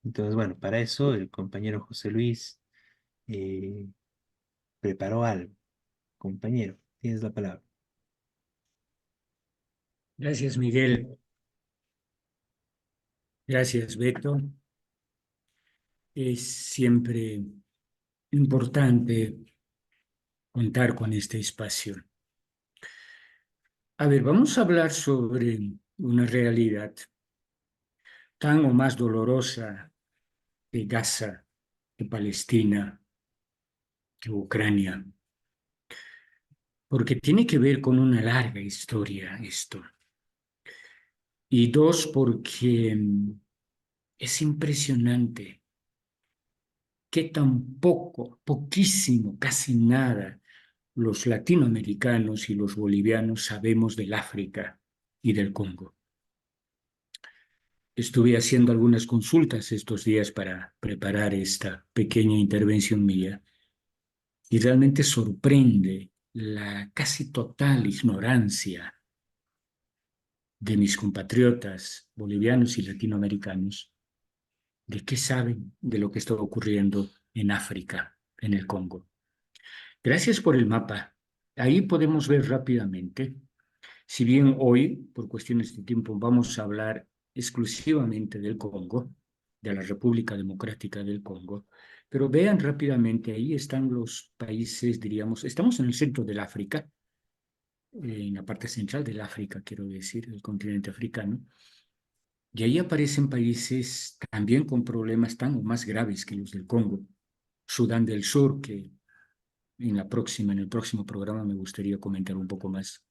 Entonces, bueno, para eso el compañero José Luis eh, preparó algo. Compañero, tienes la palabra. Gracias, Miguel. Gracias, Beto. Es siempre importante contar con este espacio. A ver, vamos a hablar sobre una realidad tan o más dolorosa que Gaza, que Palestina, que Ucrania, porque tiene que ver con una larga historia esto. Y dos, porque es impresionante que tan poco, poquísimo, casi nada, los latinoamericanos y los bolivianos sabemos del África y del Congo. Estuve haciendo algunas consultas estos días para preparar esta pequeña intervención mía y realmente sorprende la casi total ignorancia de mis compatriotas bolivianos y latinoamericanos de qué saben de lo que está ocurriendo en África, en el Congo. Gracias por el mapa. Ahí podemos ver rápidamente. Si bien hoy, por cuestiones de tiempo, vamos a hablar exclusivamente del Congo, de la República Democrática del Congo, pero vean rápidamente, ahí están los países, diríamos, estamos en el centro del África, en la parte central del África, quiero decir, el continente africano, y ahí aparecen países también con problemas tan o más graves que los del Congo. Sudán del Sur, que en el próximo programa me gustaría comentar un poco más,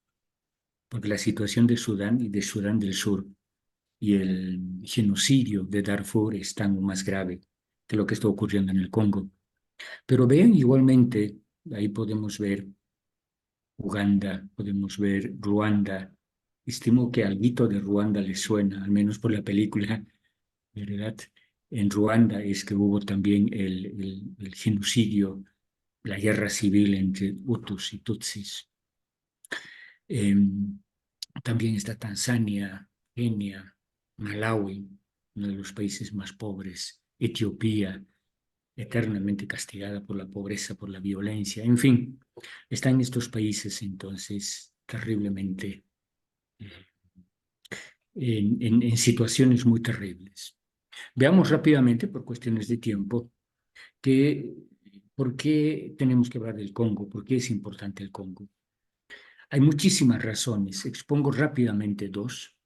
porque la situación de Sudán y de Sudán del Sur y el genocidio de Darfur es tan más grave que lo que está ocurriendo en el Congo. Pero vean igualmente, ahí podemos ver Uganda, podemos ver Ruanda. Estimo que alguito de Ruanda les suena, al menos por la película, ¿verdad? En Ruanda es que hubo también el genocidio, la guerra civil entre Hutus y Tutsis. Eh, También está Tanzania, Kenia, Malawi, uno de los países más pobres, Etiopía, eternamente castigada por la pobreza, por la violencia, en fin, están estos países entonces terriblemente eh, en situaciones muy terribles. Veamos rápidamente, por cuestiones de tiempo, que, por qué tenemos que hablar del Congo, por qué es importante el Congo. Hay muchísimas razones, expongo rápidamente dos.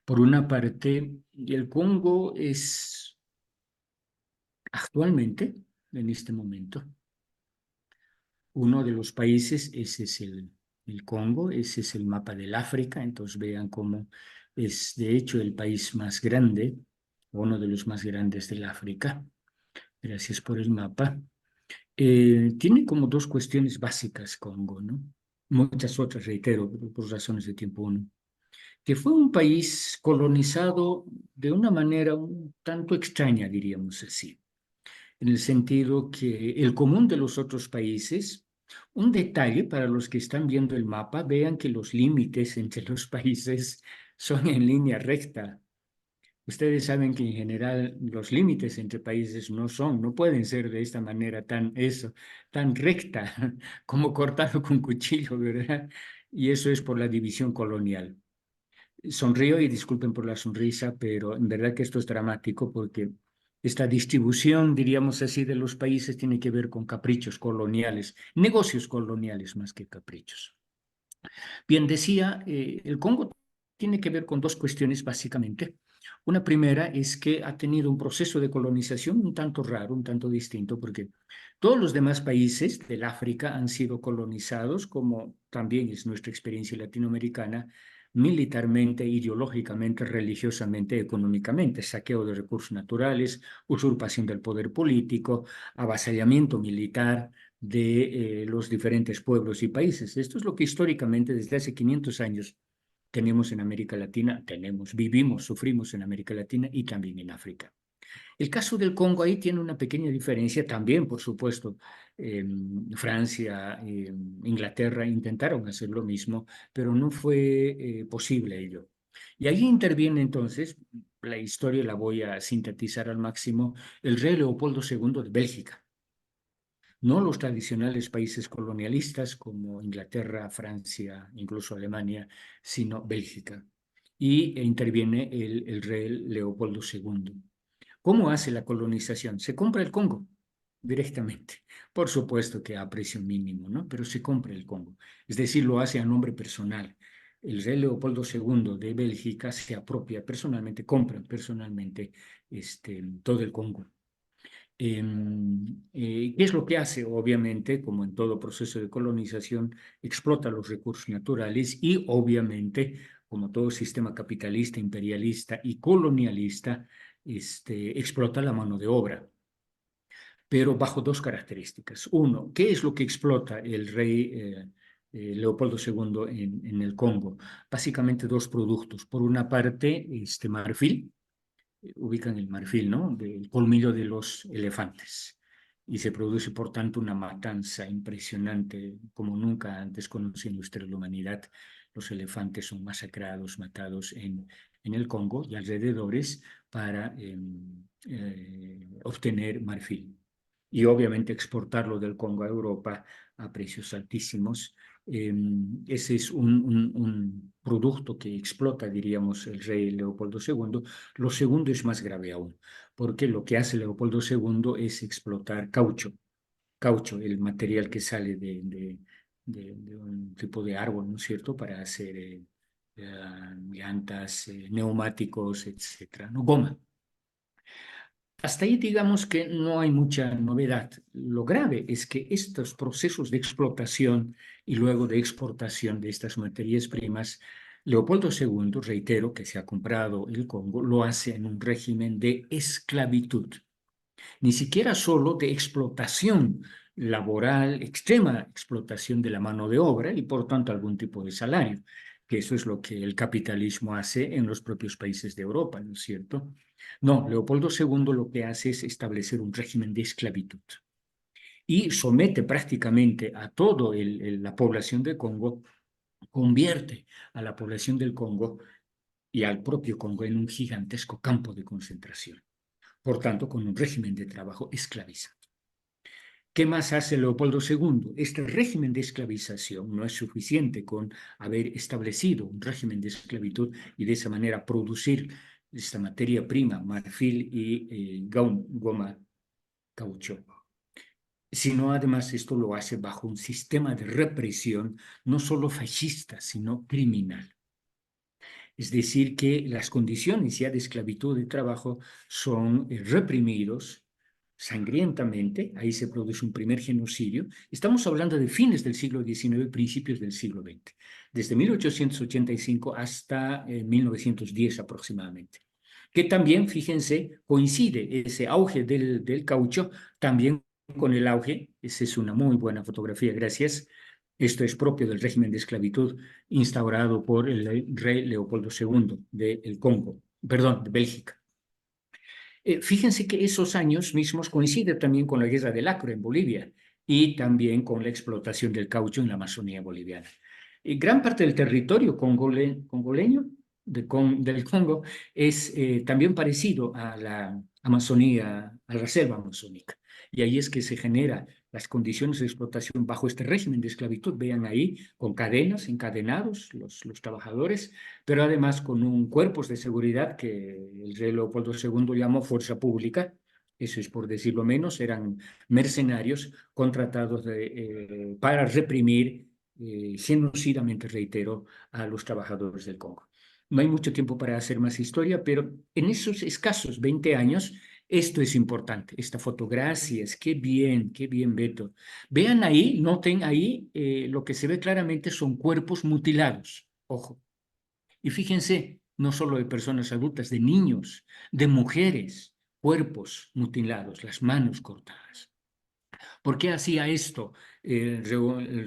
Por una parte, el Congo es actualmente, en este momento, uno de los países, ese es el Congo, ese es el mapa del África, entonces vean cómo es de hecho el país más grande, uno de los más grandes del África. Gracias por el mapa. Tiene como dos cuestiones básicas Congo, ¿no? Muchas otras, reitero, pero por razones de tiempo uno. Que fue un país colonizado de una manera un tanto extraña, diríamos así, en el sentido que el común de los otros países, un detalle para los que están viendo el mapa, vean que los límites entre los países son en línea recta. Ustedes saben que en general los límites entre países no pueden ser de esta manera tan recta como cortado con cuchillo, ¿verdad? Y eso es por la división colonial. Sonrío y disculpen por la sonrisa, pero en verdad que esto es dramático porque esta distribución, diríamos así, de los países tiene que ver con caprichos coloniales, negocios coloniales más que caprichos. Bien, decía, el Congo tiene que ver con dos cuestiones básicamente. Una primera es que ha tenido un proceso de colonización un tanto raro, un tanto distinto, porque todos los demás países del África han sido colonizados, como también es nuestra experiencia latinoamericana, militarmente, ideológicamente, religiosamente, económicamente, saqueo de recursos naturales, usurpación del poder político, avasallamiento militar de los diferentes pueblos y países. Esto es lo que históricamente desde hace 500 años tenemos en América Latina, vivimos, sufrimos en América Latina y también en África. El caso del Congo ahí tiene una pequeña diferencia también, por supuesto. Francia, Inglaterra intentaron hacer lo mismo, pero no fue posible ello. Y ahí interviene entonces, la historia la voy a sintetizar al máximo, el rey Leopoldo II de Bélgica, no los tradicionales países colonialistas como Inglaterra, Francia, incluso Alemania, sino Bélgica. Y interviene el rey Leopoldo II. ¿Cómo hace la colonización? Se compra el Congo directamente. Por supuesto que a precio mínimo, ¿no? Pero se compra el Congo. Es decir, lo hace a nombre personal. El rey Leopoldo II de Bélgica se apropia personalmente, compra personalmente todo el Congo. ¿Qué es lo que hace? Obviamente, como en todo proceso de colonización, explota los recursos naturales y obviamente, como todo sistema capitalista, imperialista y colonialista, explota la mano de obra, pero bajo dos características. Uno, ¿qué es lo que explota el rey Leopoldo II en el Congo? Básicamente dos productos. Por una parte, marfil, ubican el marfil, ¿no? Del colmillo de los elefantes. Y se produce, por tanto, una matanza impresionante, como nunca antes conoció en la historia de la humanidad. Los elefantes son masacrados, matados en el Congo y alrededores para obtener marfil. Y obviamente exportarlo del Congo a Europa a precios altísimos. Ese es un producto que explota, diríamos, el rey Leopoldo II. Lo segundo es más grave aún, porque lo que hace Leopoldo II es explotar caucho, caucho, el material que sale de un tipo de árbol, ¿no es cierto?, para hacer llantas, neumáticos, etcétera, ¿no? Goma. Hasta ahí digamos que no hay mucha novedad. Lo grave es que estos procesos de explotación y luego de exportación de estas materias primas, Leopoldo II, reitero, que se ha comprado el Congo, lo hace en un régimen de esclavitud, ni siquiera solo de explotación laboral, extrema explotación de la mano de obra y por tanto algún tipo de salario, que eso es lo que el capitalismo hace en los propios países de Europa, ¿no es cierto? No, Leopoldo II lo que hace es establecer un régimen de esclavitud y somete prácticamente a toda la población de Congo, convierte a la población del Congo y al propio Congo en un gigantesco campo de concentración, por tanto, con un régimen de trabajo esclavizante. ¿Qué más hace Leopoldo II? Este régimen de esclavización no es suficiente con haber establecido un régimen de esclavitud y de esa manera producir esta materia prima, marfil y goma, caucho, sino además esto lo hace bajo un sistema de represión no solo fascista, sino criminal. Es decir, que las condiciones ya de esclavitud y trabajo son reprimidos sangrientamente, ahí se produce un primer genocidio. Estamos hablando de fines del siglo XIX, principios del siglo XX, desde 1885 hasta 1910 aproximadamente. Que también, fíjense, coincide ese auge del caucho también con el auge, esa es una muy buena fotografía, gracias. Esto es propio del régimen de esclavitud instaurado por el rey Leopoldo II del Congo, perdón, de Bélgica. Fíjense que esos años mismos coinciden también con la guerra del Acre en Bolivia y también con la explotación del caucho en la Amazonía boliviana. Y gran parte del territorio congoleño del Congo es también parecido a la Amazonía, a la selva amazónica. Y ahí es que se generan las condiciones de explotación bajo este régimen de esclavitud. Vean ahí, con cadenas, encadenados los trabajadores, pero además con un cuerpos de seguridad que el rey Leopoldo II llamó fuerza pública, eso es por decirlo menos, eran mercenarios contratados para reprimir genocidamente, reitero, a los trabajadores del Congo. No hay mucho tiempo para hacer más historia, pero en esos escasos 20 años, esto es importante, esta foto, gracias, qué bien, Beto. Vean ahí, noten ahí, lo que se ve claramente son cuerpos mutilados, ojo. Y fíjense, no solo de personas adultas, de niños, de mujeres, cuerpos mutilados, las manos cortadas. ¿Por qué hacía esto el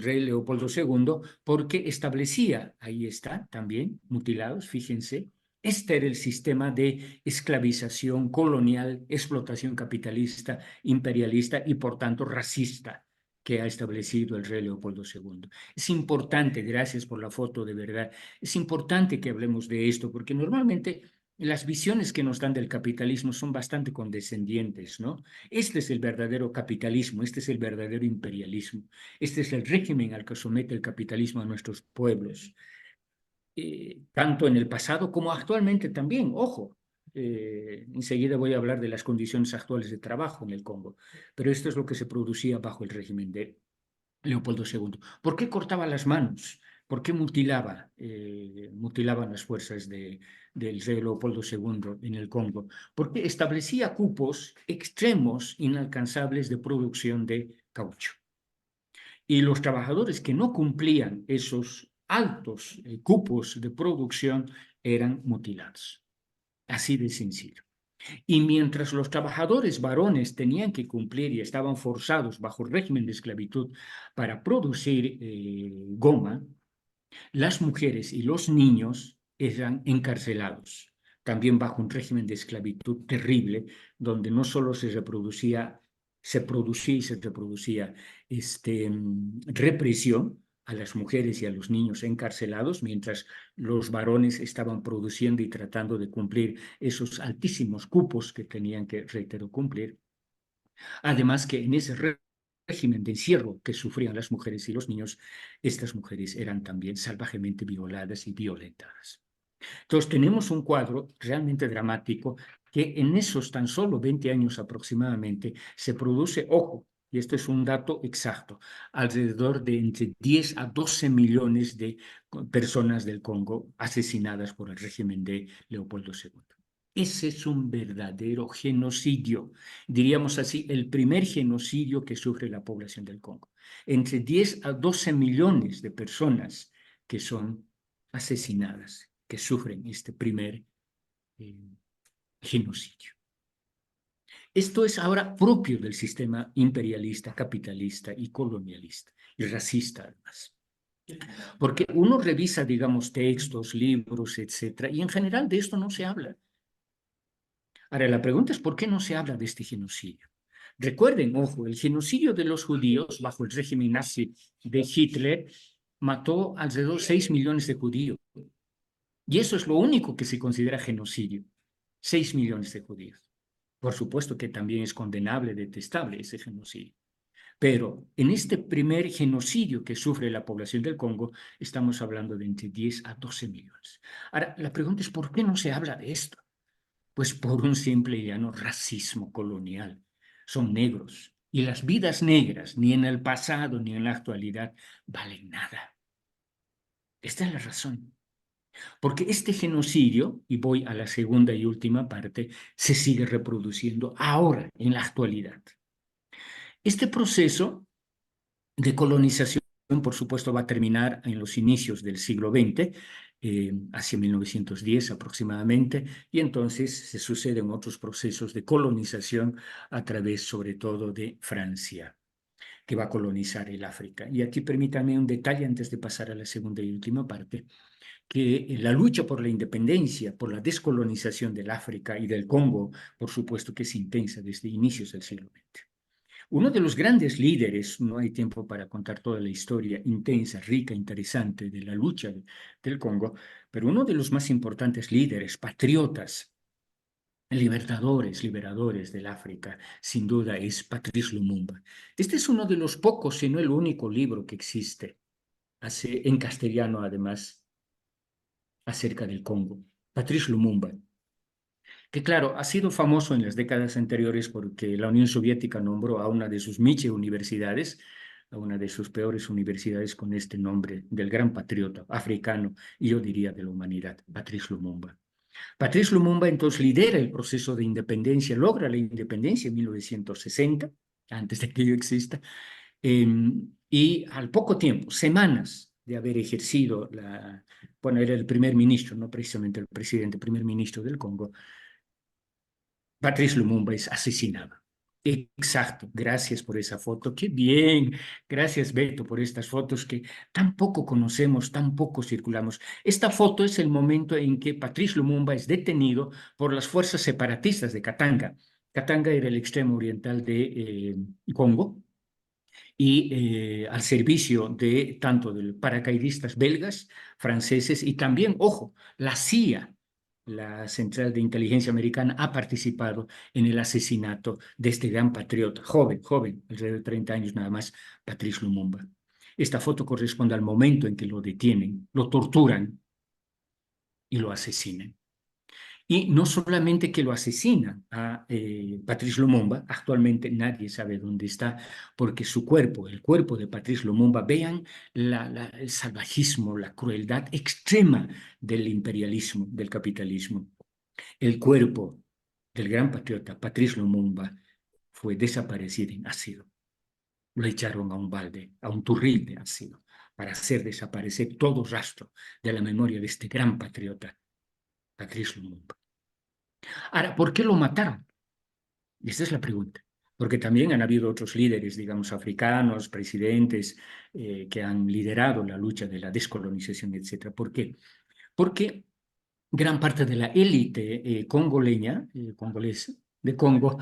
rey Leopoldo II? Porque establecía, ahí está, también mutilados, fíjense, este era el sistema de esclavización colonial, explotación capitalista, imperialista y por tanto racista que ha establecido el rey Leopoldo II. Es importante, gracias por la foto, de verdad, es importante que hablemos de esto, porque normalmente las visiones que nos dan del capitalismo son bastante condescendientes, ¿no? Este es el verdadero capitalismo, este es el verdadero imperialismo, este es el régimen al que somete el capitalismo a nuestros pueblos, tanto en el pasado como actualmente también, ojo. Enseguida voy a hablar de las condiciones actuales de trabajo en el Congo, pero esto es lo que se producía bajo el régimen de Leopoldo II. ¿Por qué cortaba las manos? ¿Por qué mutilaban las fuerzas del rey Leopoldo II en el Congo? Porque establecía cupos extremos inalcanzables de producción de caucho. Y los trabajadores que no cumplían esos altos cupos de producción eran mutilados. Así de sencillo. Y mientras los trabajadores varones tenían que cumplir y estaban forzados bajo el régimen de esclavitud para producir goma, las mujeres y los niños eran encarcelados, también bajo un régimen de esclavitud terrible, donde no solo se producía y se reproducía represión a las mujeres y a los niños encarcelados, mientras los varones estaban produciendo y tratando de cumplir esos altísimos cupos que tenían que, reitero, cumplir. Además que en ese régimen de encierro que sufrían las mujeres y los niños, estas mujeres eran también salvajemente violadas y violentadas. Entonces tenemos un cuadro realmente dramático que en esos tan solo 20 años aproximadamente se produce, ojo, y esto es un dato exacto, alrededor de entre 10 a 12 millones de personas del Congo asesinadas por el régimen de Leopoldo II. Ese es un verdadero genocidio, diríamos así, el primer genocidio que sufre la población del Congo. Entre 10 a 12 millones de personas que son asesinadas, que sufren este primer eh, genocidio. Esto es ahora propio del sistema imperialista, capitalista y colonialista, y racista además. Porque uno revisa, digamos, textos, libros, etcétera, y en general de esto no se habla. Ahora, la pregunta es, ¿por qué no se habla de este genocidio? Recuerden, ojo, el genocidio de los judíos bajo el régimen nazi de Hitler mató alrededor de 6 millones de judíos. Y eso es lo único que se considera genocidio. 6 millones de judíos. Por supuesto que también es condenable, detestable ese genocidio. Pero en este primer genocidio que sufre la población del Congo, estamos hablando de entre 10 a 12 millones. Ahora, la pregunta es, ¿por qué no se habla de esto? Pues por un simple y llano racismo colonial. Son negros. Y las vidas negras, ni en el pasado ni en la actualidad, valen nada. Esta es la razón. Porque este genocidio, y voy a la segunda y última parte, se sigue reproduciendo ahora, en la actualidad. Este proceso de colonización, por supuesto, va a terminar en los inicios del siglo XX, hacia 1910 aproximadamente, y entonces se suceden otros procesos de colonización a través, sobre todo, de Francia, que va a colonizar el África. Y aquí permítanme un detalle antes de pasar a la segunda y última parte, que la lucha por la independencia, por la descolonización del África y del Congo, por supuesto que es intensa desde inicios del siglo XX. Uno de los grandes líderes, no hay tiempo para contar toda la historia intensa, rica, interesante de la lucha del Congo, pero uno de los más importantes líderes, patriotas, liberadores del África, sin duda es Patrice Lumumba. Este es uno de los pocos, si no el único libro que existe, en castellano además, acerca del Congo. Patrice Lumumba, que claro, ha sido famoso en las décadas anteriores porque la Unión Soviética nombró a una de sus Miche universidades, a una de sus peores universidades con este nombre del gran patriota africano y yo diría de la humanidad, Patrice Lumumba. Patrice Lumumba entonces lidera el proceso de independencia, logra la independencia en 1960, antes de que yo exista, y al poco tiempo, semanas de haber ejercido bueno, era el primer ministro, no precisamente el presidente, primer ministro del Congo, Patrice Lumumba es asesinado. Exacto, gracias por esa foto. Qué bien, gracias Beto por estas fotos que tan poco conocemos, tan poco circulamos. Esta foto es el momento en que Patrice Lumumba es detenido por las fuerzas separatistas de Katanga. Katanga era el extremo oriental de Congo y al servicio de tanto de paracaidistas belgas, franceses y también, ojo, la CIA, la Central de Inteligencia Americana, ha participado en el asesinato de este gran patriota, joven, alrededor de 30 años nada más, Patrice Lumumba. Esta foto corresponde al momento en que lo detienen, lo torturan y lo asesinan. Y no solamente que lo asesinan a Patrice Lumumba, actualmente nadie sabe dónde está, porque su cuerpo, el cuerpo de Patrice Lumumba, vean el salvajismo, la crueldad extrema del imperialismo, del capitalismo. El cuerpo del gran patriota Patrice Lumumba fue desaparecido en ácido. Lo echaron a un balde, a un turril de ácido, para hacer desaparecer todo rastro de la memoria de este gran patriota, Patrice Lumumba. Ahora, ¿por qué lo mataron? Y esta es la pregunta. Porque también han habido otros líderes, digamos, africanos, presidentes, que han liderado la lucha de la descolonización, etcétera. ¿Por qué? Porque gran parte de la élite congoleña, congolesa, de Congo,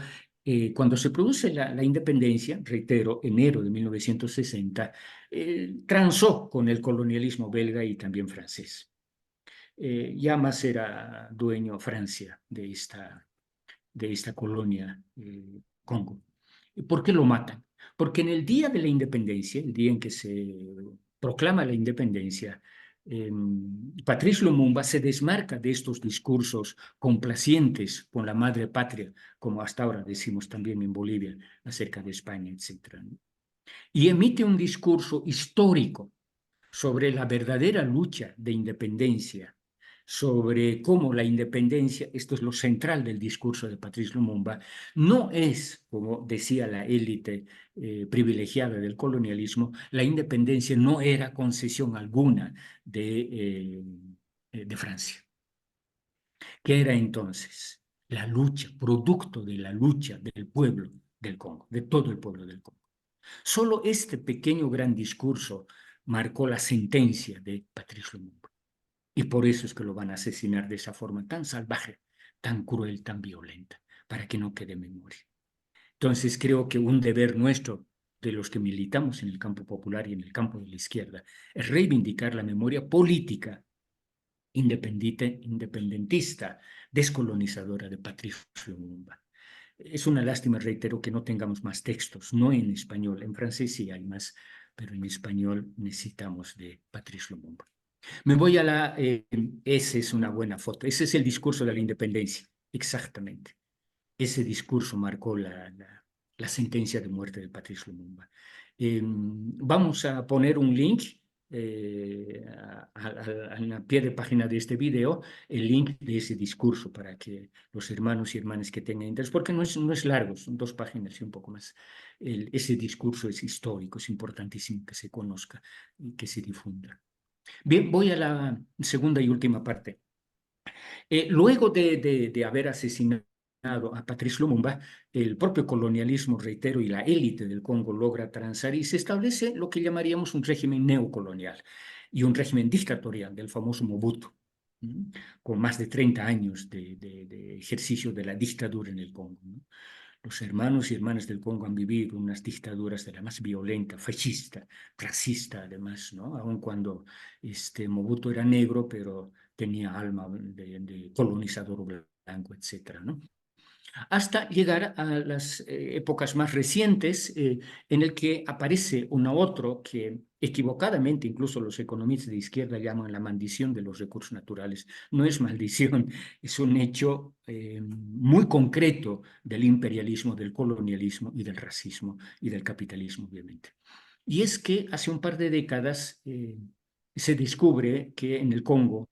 cuando se produce la independencia, reitero, enero de 1960, transó con el colonialismo belga y también francés. Ya más era dueño Francia de esta colonia, Congo. ¿Por qué lo matan? Porque en el día de la independencia, el día en que se proclama la independencia, Patrice Lumumba se desmarca de estos discursos complacientes con la madre patria, como hasta ahora decimos también en Bolivia acerca de España, etc. Y emite un discurso histórico sobre la verdadera lucha de independencia, sobre cómo la independencia, esto es lo central del discurso de Patrice Lumumba, no es, como decía la élite privilegiada del colonialismo, la independencia no era concesión alguna de Francia. ¿Qué era entonces? La lucha, producto de la lucha del pueblo del Congo, de todo el pueblo del Congo. Solo este pequeño gran discurso marcó la sentencia de Patrice Lumumba. Y por eso es que lo van a asesinar de esa forma tan salvaje, tan cruel, tan violenta, para que no quede memoria. Entonces creo que un deber nuestro, de los que militamos en el campo popular y en el campo de la izquierda, es reivindicar la memoria política independentista, descolonizadora de Patrice Lumumba. Es una lástima, reitero, que no tengamos más textos, no en español, en francés sí hay más, pero en español necesitamos de Patrice Lumumba. Me voy a esa es una buena foto, ese es el discurso de la independencia, exactamente. Ese discurso marcó la sentencia de muerte de Patrice Lumumba. Vamos a poner un link en la pie de página de este video, el link de ese discurso para que los hermanos y hermanas que tengan interés, porque no es largo, son 2 páginas y un poco más. Ese discurso es histórico, es importantísimo que se conozca y que se difunda. Bien, voy a la segunda y última parte. Luego de haber asesinado a Patrice Lumumba, el propio colonialismo, reitero, y la élite del Congo logra transar y se establece lo que llamaríamos un régimen neocolonial y un régimen dictatorial del famoso Mobutu, con más de 30 años de ejercicio de la dictadura en el Congo, ¿no? Los hermanos y hermanas del Congo han vivido unas dictaduras de la más violenta, fascista, racista, además, ¿no? Aun cuando Mobutu era negro, pero tenía alma de colonizador blanco, etcétera, ¿no? Hasta llegar a las épocas más recientes en el que aparece uno otro que equivocadamente incluso los economistas de izquierda llaman la maldición de los recursos naturales. No es maldición, es un hecho muy concreto del imperialismo, del colonialismo y del racismo y del capitalismo, obviamente. Y es que hace un par de décadas se descubre que en el Congo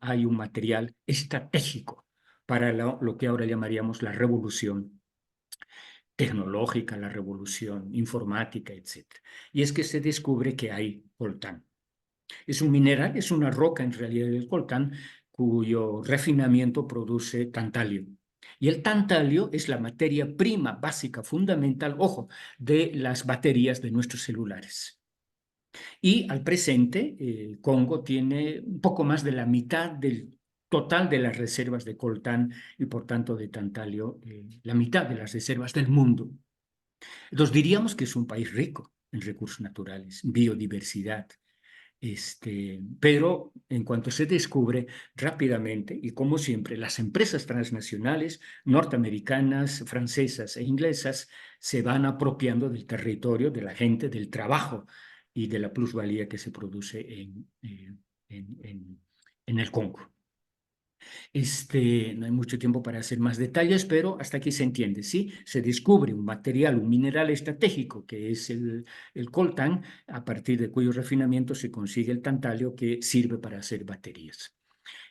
hay un material estratégico para lo que ahora llamaríamos la revolución tecnológica, la revolución informática, etc. Y es que se descubre que hay coltán. Es un mineral, es una roca en realidad del coltán, cuyo refinamiento produce tantalio. Y el tantalio es la materia prima básica fundamental, ojo, de las baterías de nuestros celulares. Y al presente, Congo tiene un poco más de la mitad del total de las reservas de coltán y por tanto de tantalio, la mitad de las reservas del mundo. Entonces diríamos que es un país rico. en recursos naturales, biodiversidad. Pero en cuanto se descubre rápidamente, y como siempre, las empresas transnacionales norteamericanas, francesas e inglesas se van apropiando del territorio, de la gente, del trabajo y de la plusvalía que se produce en el Congo. No hay mucho tiempo para hacer más detalles, pero hasta aquí se entiende, ¿sí? Se descubre un material, un mineral estratégico que es el coltán, a partir de cuyo refinamiento se consigue el tantalio que sirve para hacer baterías.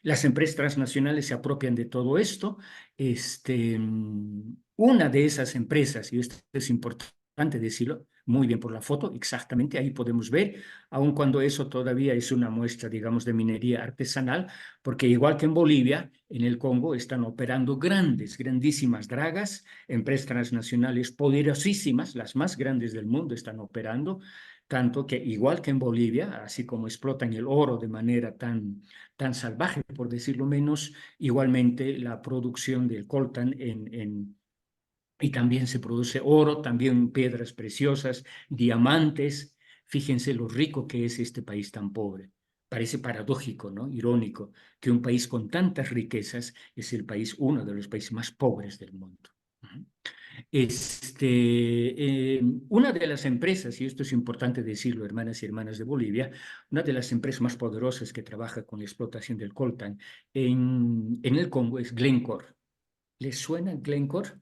Las empresas transnacionales se apropian de todo esto. Una de esas empresas, y esto es importante decirlo, muy bien por la foto, exactamente ahí podemos ver, aun cuando eso todavía es una muestra, digamos, de minería artesanal, porque igual que en Bolivia, en el Congo están operando grandísimas dragas, empresas transnacionales poderosísimas, las más grandes del mundo están operando, tanto que igual que en Bolivia, así como explotan el oro de manera tan salvaje, por decirlo menos, igualmente la producción del coltan y también se produce oro, también piedras preciosas, diamantes. Fíjense lo rico que es este país tan pobre. Parece paradójico, ¿no? Irónico, que un país con tantas riquezas es uno de los países más pobres del mundo. Una de las empresas, y esto es importante decirlo, hermanas y hermanas de Bolivia, una de las empresas más poderosas que trabaja con la explotación del coltan en el Congo es Glencore. ¿Les suena Glencore?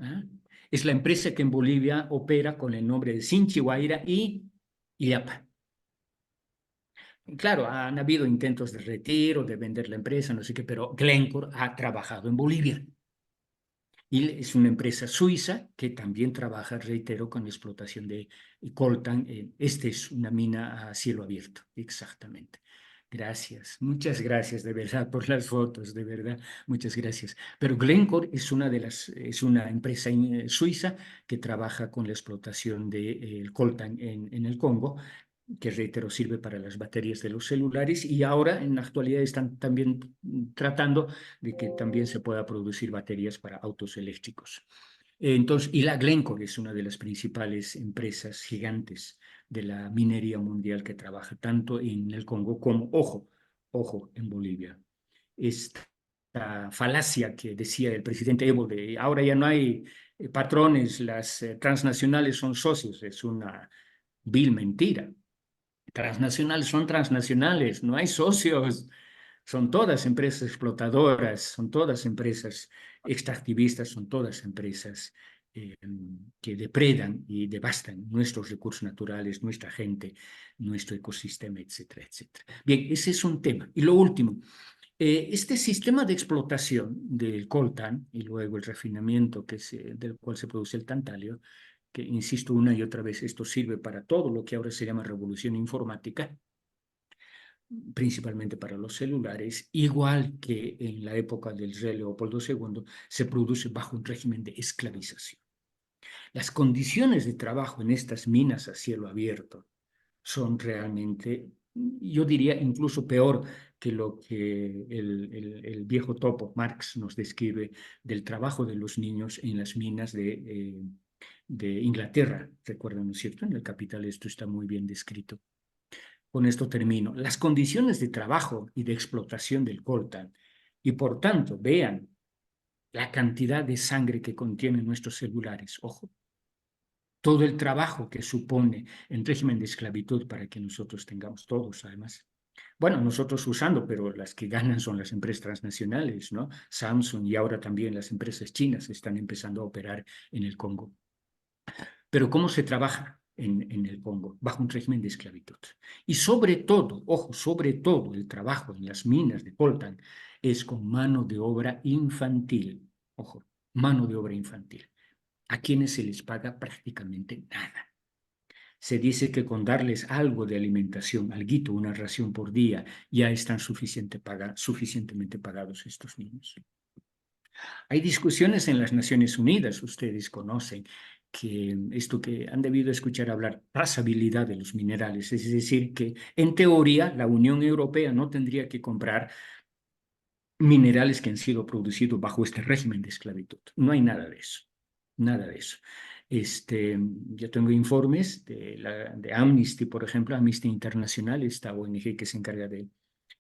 ¿Ah? Es la empresa que en Bolivia opera con el nombre de Sinchihuayra y Illapa. Claro, han habido intentos de retiro, de vender la empresa, no sé qué, pero Glencore ha trabajado en Bolivia. Y es una empresa suiza que también trabaja, reitero, con la explotación de coltan. Este es una mina a cielo abierto, exactamente. Gracias, muchas gracias de verdad por las fotos, de verdad, muchas gracias. Pero Glencore es una empresa suiza que trabaja con la explotación de coltan en el Congo, que reitero sirve para las baterías de los celulares, y ahora en la actualidad están también tratando de que también se pueda producir baterías para autos eléctricos. Entonces, y la Glencore es una de las principales empresas gigantes de la minería mundial que trabaja tanto en el Congo como, ojo, en Bolivia. Esta falacia que decía el presidente Evo de ahora ya no hay patrones, las transnacionales son socios, es una vil mentira. Transnacionales son transnacionales, no hay socios, son todas empresas explotadoras, son todas empresas extractivistas, son todas empresas que depredan y devastan nuestros recursos naturales, nuestra gente, nuestro ecosistema, etcétera, etcétera. Bien, ese es un tema. Y lo último, este sistema de explotación del coltan y luego el refinamiento del cual se produce el tantalio, que insisto una y otra vez, esto sirve para todo lo que ahora se llama revolución informática, principalmente para los celulares, igual que en la época del rey Leopoldo II, se produce bajo un régimen de esclavización. Las condiciones de trabajo en estas minas a cielo abierto son realmente, yo diría, incluso peor que lo que el viejo topo Marx nos describe del trabajo de los niños en las minas de Inglaterra. Recuerdan, ¿no es cierto? En el Capital esto está muy bien descrito. Con esto termino. Las condiciones de trabajo y de explotación del coltan, y por tanto, vean la cantidad de sangre que contienen nuestros celulares, ojo, todo el trabajo que supone en régimen de esclavitud para que nosotros tengamos todos, además. Bueno, nosotros usando, pero las que ganan son las empresas transnacionales, ¿no? Samsung y ahora también las empresas chinas están empezando a operar en el Congo. Pero ¿cómo se trabaja en el Congo? Bajo un régimen de esclavitud. Y sobre todo, ojo, sobre todo el trabajo en las minas de coltan es con mano de obra infantil. Ojo, mano de obra infantil, a quienes se les paga prácticamente nada. Se dice que con darles algo de alimentación, alguito, una ración por día, ya están suficientemente pagados estos niños. Hay discusiones en las Naciones Unidas, ustedes conocen, que esto que han debido escuchar hablar, trazabilidad de los minerales, es decir, que en teoría la Unión Europea no tendría que comprar minerales que han sido producidos bajo este régimen de esclavitud. No hay nada de eso, nada de eso. Yo tengo informes de Amnesty, por ejemplo, Amnesty Internacional, esta ONG que se encarga de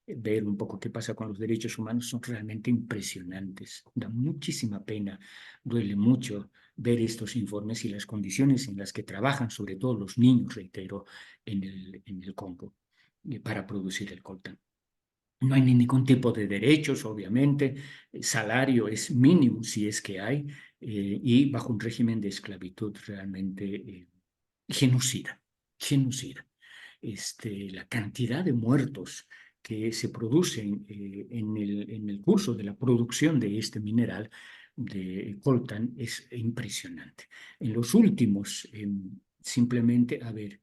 ver un poco qué pasa con los derechos humanos, son realmente impresionantes. Da muchísima pena, duele mucho ver estos informes y las condiciones en las que trabajan, sobre todo los niños, reitero, en el Congo, para producir el coltán. No hay ningún tipo de derechos, obviamente. El salario es mínimo, si es que hay, y bajo un régimen de esclavitud realmente genocida. Genocida. La cantidad de muertos que se producen en el curso de la producción de este mineral de coltan es impresionante. En los últimos, simplemente, a ver,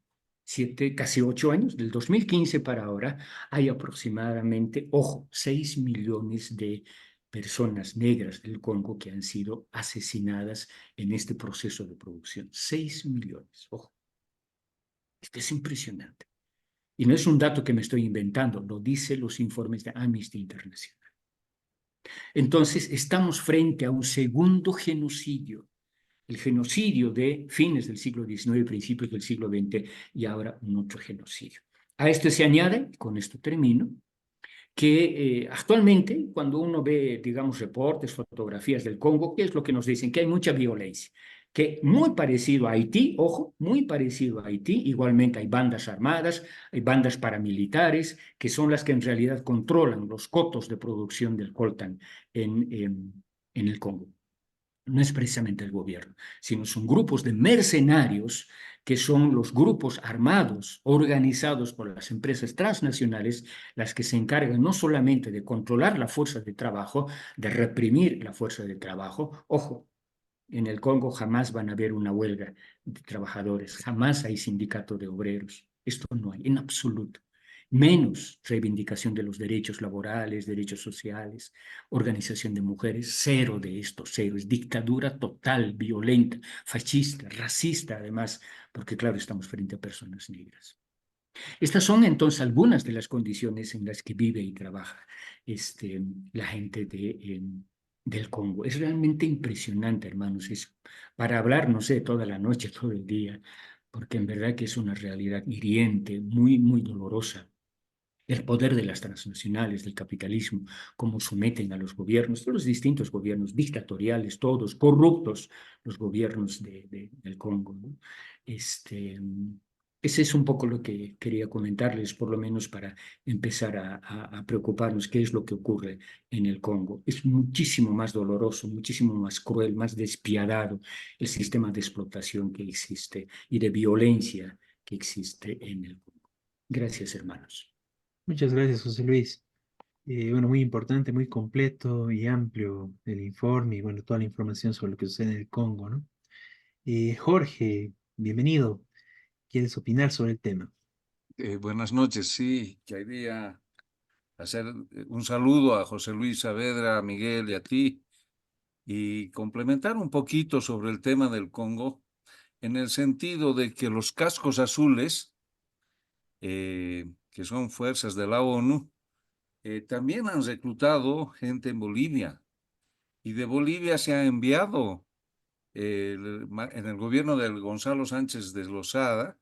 casi 8 años, del 2015 para ahora, hay aproximadamente, ojo, 6 millones de personas negras del Congo que han sido asesinadas en este proceso de producción. 6 millones, ojo. Esto es impresionante. Y no es un dato que me estoy inventando, lo dicen los informes de Amnesty International. Entonces, estamos frente a un segundo genocidio, el genocidio de fines del siglo XIX, principios del siglo XX, y ahora un otro genocidio. A esto se añade, con esto termino, que actualmente cuando uno ve, digamos, reportes, fotografías del Congo, ¿qué es lo que nos dicen? Que hay mucha violencia, que muy parecido a Haití, ojo, muy parecido a Haití, igualmente hay bandas armadas, hay bandas paramilitares, que son las que en realidad controlan los cotos de producción del coltan en el Congo. No es precisamente el gobierno, sino son grupos de mercenarios que son los grupos armados organizados por las empresas transnacionales, las que se encargan no solamente de controlar la fuerza de trabajo, de reprimir la fuerza de trabajo. Ojo, en el Congo jamás van a haber una huelga de trabajadores, jamás hay sindicato de obreros. Esto no hay, en absoluto. Menos reivindicación de los derechos laborales, derechos sociales, organización de mujeres, cero de esto, cero. Es dictadura total, violenta, fascista, racista, además, porque claro, estamos frente a personas negras. Estas son entonces algunas de las condiciones en las que vive y trabaja la gente del Congo. Es realmente impresionante, hermanos. Es para hablar, no sé, toda la noche, todo el día, porque en verdad que es una realidad hiriente, muy, muy dolorosa. El poder de las transnacionales, del capitalismo, cómo someten a los gobiernos, todos los distintos gobiernos dictatoriales, todos corruptos, los gobiernos del Congo, ¿no? Este, Ese es un poco lo que quería comentarles, por lo menos para empezar a preocuparnos qué es lo que ocurre en el Congo. Es muchísimo más doloroso, muchísimo más cruel, más despiadado el sistema de explotación que existe y de violencia que existe en el Congo. Gracias, hermanos. Muchas gracias, José Luis. Bueno, muy importante, muy completo y amplio el informe y bueno, toda la información sobre lo que sucede en el Congo, ¿no? Jorge, bienvenido. ¿Quieres opinar sobre el tema? Buenas noches, sí, quería hacer un saludo a José Luis Saavedra, a Miguel y a ti, y complementar un poquito sobre el tema del Congo, en el sentido de que los cascos azules, que son fuerzas de la ONU, también han reclutado gente en Bolivia, y de Bolivia se ha enviado, en el gobierno del Gonzalo Sánchez de Lozada,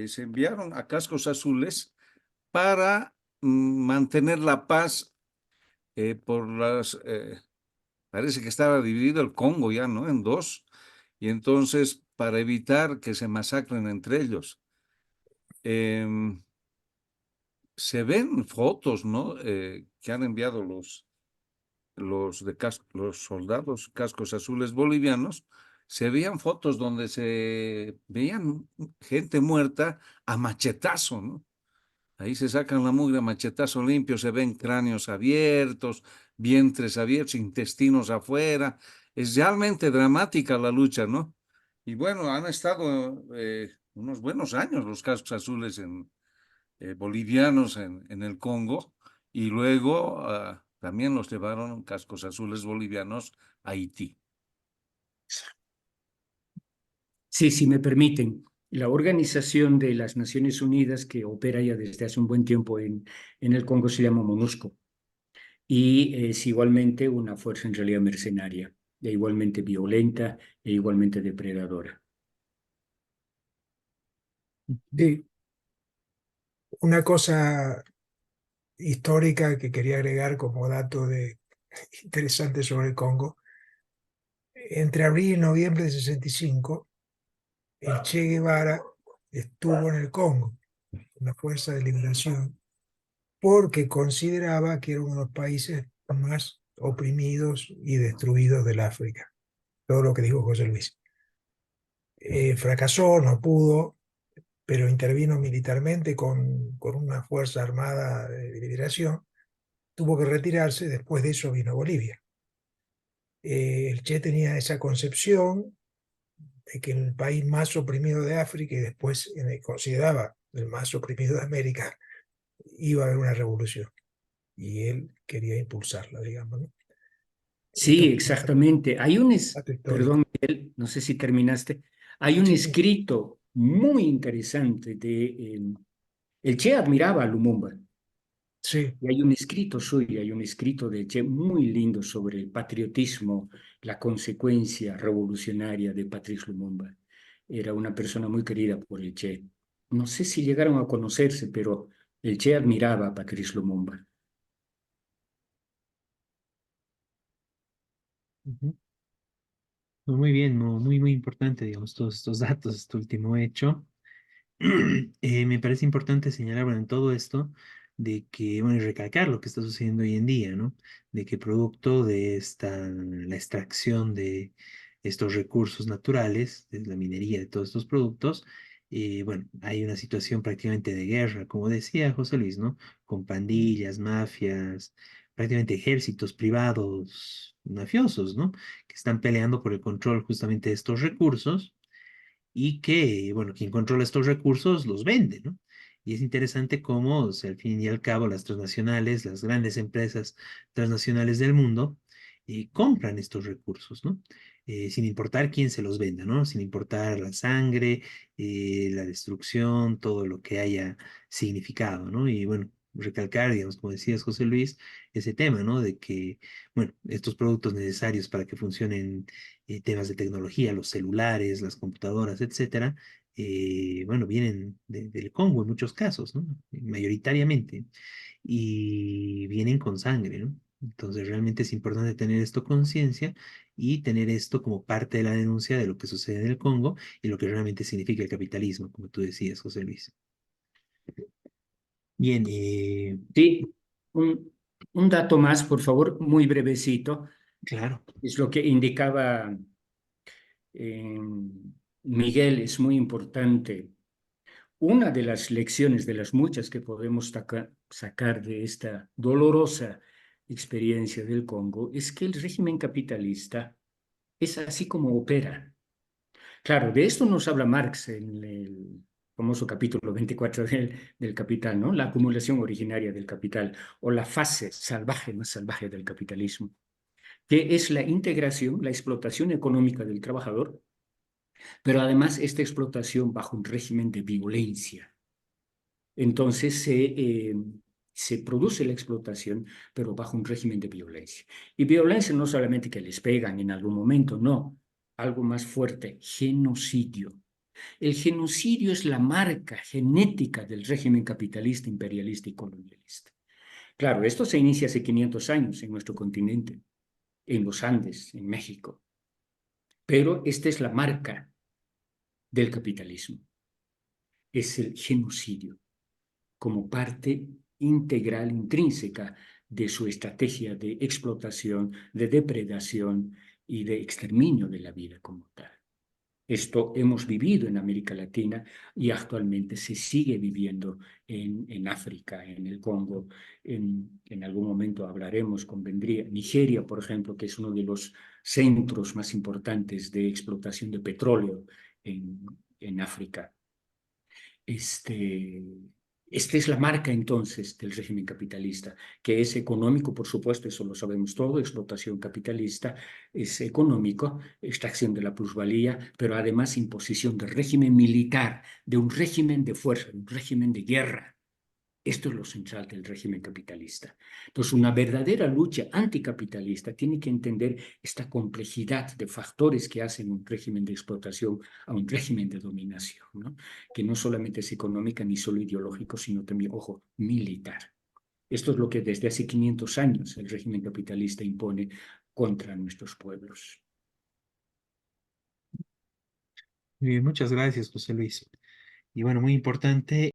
se enviaron a cascos azules para mantener la paz parece que estaba dividido el Congo ya, ¿no? En dos, y entonces para evitar que se masacren entre ellos. Em, Se ven fotos, ¿no? Que han enviado los soldados cascos azules bolivianos, se veían fotos donde se veían gente muerta a machetazo, ¿no? Ahí se sacan la mugre a machetazo limpio, se ven cráneos abiertos, vientres abiertos, intestinos afuera. Es realmente dramática la lucha, ¿no? Y bueno, han estado unos buenos años los cascos azules bolivianos en el Congo y luego también los llevaron cascos azules bolivianos a Haití. Sí, si me permiten, la Organización de las Naciones Unidas que opera ya desde hace un buen tiempo en el Congo se llama MONUSCO y es igualmente una fuerza en realidad mercenaria. e igualmente violenta e igualmente depredadora. Sí, una cosa histórica que quería agregar como dato interesante sobre el Congo. Entre abril y noviembre de 65, el Che Guevara estuvo en el Congo, una fuerza de liberación, porque consideraba que era uno de los países más oprimidos y destruidos del África. Todo lo que dijo José Luis. Fracasó, no pudo, pero intervino militarmente con una fuerza armada de liberación. Tuvo que retirarse, después de eso vino Bolivia. El Che tenía esa concepción de que el país más oprimido de África y después consideraba el más oprimido de América, iba a haber una revolución. Y él quería impulsarla, digamos, ¿no? Esto Sí, es exactamente. Hay un, un dato histórico. perdón, Miguel, no sé si terminaste. Hay un Sí, sí, escrito muy interesante el Che admiraba a Lumumba. sí. Y hay un escrito suyo, hay un escrito de Che muy lindo sobre el patriotismo, la consecuencia revolucionaria de Patrice Lumumba. Era una persona muy querida por el Che. No sé si llegaron a conocerse, pero el Che admiraba a Patrice Lumumba. Ujú. Muy bien, muy, muy importante, digamos, todos estos datos, este último hecho. Me parece importante señalar, bueno, en todo esto, de que, bueno, y recalcar lo que está sucediendo hoy en día, ¿no? De que producto de la extracción de estos recursos naturales, de la minería de todos estos productos, bueno, hay una situación prácticamente de guerra, como decía José Luis, ¿no? Con pandillas, mafias, prácticamente ejércitos privados mafiosos, ¿no? Que están peleando por el control justamente de estos recursos y que, bueno, quien controla estos recursos los vende, ¿no? Y es interesante cómo, o sea, al fin y al cabo, las transnacionales, las grandes empresas transnacionales del mundo, compran estos recursos, ¿no? Sin importar quién se los venda, ¿no? Sin importar la sangre, la destrucción, todo lo que haya significado, ¿no? Y bueno, recalcar, digamos, como decías, José Luis, ese tema, ¿no? De que, bueno, estos productos necesarios para que funcionen temas de tecnología, los celulares, las computadoras, etcétera, bueno, vienen del Congo en muchos casos, ¿no? Mayoritariamente, y vienen con sangre, ¿no? Entonces realmente es importante tener esto conciencia y tener esto como parte de la denuncia de lo que sucede en el Congo y lo que realmente significa el capitalismo, como tú decías, José Luis. Bien, Sí, un dato más, por favor, muy brevecito. claro. Es lo que indicaba eh, Miguel, es muy importante. Una de las lecciones, de las muchas que podemos sacar de esta dolorosa experiencia del Congo, es que el régimen capitalista es así como opera. Claro, de esto nos habla Marx en el famoso capítulo 24 del Capital, ¿no? La acumulación originaria del capital o la fase salvaje, más salvaje del capitalismo, que es la integración, la explotación económica del trabajador, pero además esta explotación bajo un régimen de violencia. Entonces se produce la explotación, pero bajo un régimen de violencia. Y violencia no solamente que les pegan en algún momento, no, algo más fuerte, genocidio. El genocidio es la marca genética del régimen capitalista, imperialista y colonialista. Claro, esto se inicia hace 500 años en nuestro continente, en los Andes, en México, pero esta es la marca del capitalismo, es el genocidio como parte integral, intrínseca de su estrategia de explotación, de depredación y de exterminio de la vida como tal. Esto hemos vivido en América Latina y actualmente se sigue viviendo en África, en el Congo. En algún momento hablaremos, convendría, Nigeria, por ejemplo, que es uno de los centros más importantes de explotación de petróleo en África. Esta es la marca entonces del régimen capitalista, que es económico, por supuesto, eso lo sabemos todo, explotación capitalista es económico, extracción de la plusvalía, pero además imposición del régimen militar, de un régimen de fuerza, de un régimen de guerra. Esto es lo central del régimen capitalista. Entonces, una verdadera lucha anticapitalista tiene que entender esta complejidad de factores que hacen un régimen de explotación a un régimen de dominación, ¿no? Que no solamente es económica ni solo ideológico, sino también, ojo, militar. Esto es lo que desde hace 500 años el régimen capitalista impone contra nuestros pueblos. Muy bien, muchas gracias, José Luis. Y bueno, muy importante